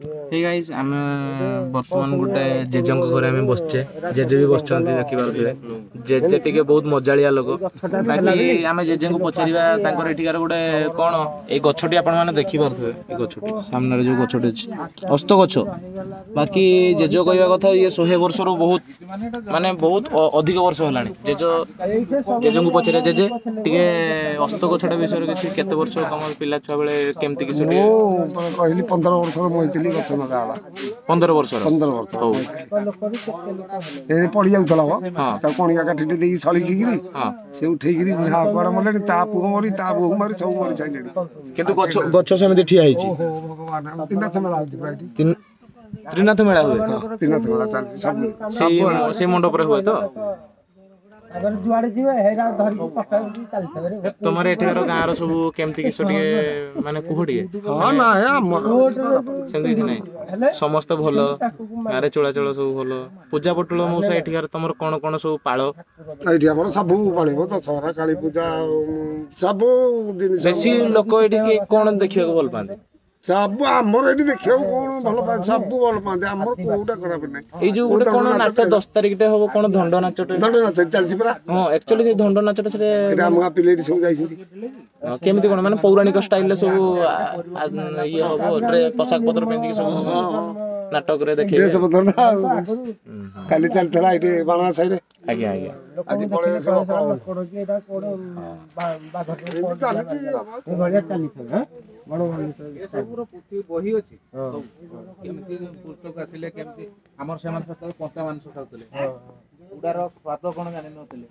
ठीक गाइस आम बर्तमान गोटे जेजेंको घरे आम बसचे जेजे भी बस देखी पारे जेजे टी बहुत मजालिया लोक बाकी आम जेजे को पचारा एଠିकार गोटे कौन ये गछटी आपने देखिपे गछटी सामने जो गछटी अच्छी अस्त गछ बाकी जेज कहवा कथा ये 100 वर्ष रु बहुत माने बहुत अधिक वर्ष होगा जेज जेजे को पचारे जेजे टे अस्त गछटा विषय किसी केते वर्ष तुम पिला छुआ बेले केमती किसी कहली 15 वर्ष मुझे गछ लगा 15 वर्ष 15 वर्ष पड़ी जाऊला कणिका काठी सड़िकी से उठेकरी कड़े मरे ता पुह मरी ता बोह मरी सब मरी सारे किंतु गछ सेमती ठिया त्रिनाथ मेला होती त्रिनाथ मेला हुए त्रिनाथ मेला चलती से मंडप हुए तो तुम एठार गाँव सब केमती किस माने कुह समस्त भल गाँव चलाचल सब भल पूजा पटुल मौसा एठार तुम कौन कौन सब पाल सब पाल दशहरा काली पूजा सब बेसी लोक ये कौन देखा भल पाते सब आमर ये देखा कौन भल पाए सब भल पाते आमर कोटा खराब ना ये जो गोटे कौन नाच 10 तारिख टे हम कौन दंड नाच चलती परा हाँ एक्चुअली से दंड नाच पिले सब जाइछथि केमिति कोन माने पौराणिक स्टाइल सब ये हबो पोशाक पत्र पिंदी सब नाटक रे देखे ड्रेस पत्र ना काली चलतला इटे बाणा साइरे आज्ञा आज्ञा आज पळे सब कोड़ के एटा कोड़ चलछि बढ़िया चलछि हां बड़ पूरा पुथी बही अछि केमिति पुस्तक आसिले केमिति हमर सेमान सत पंचा मांस खाउतले उडार स्वाद कोन जानि नथिले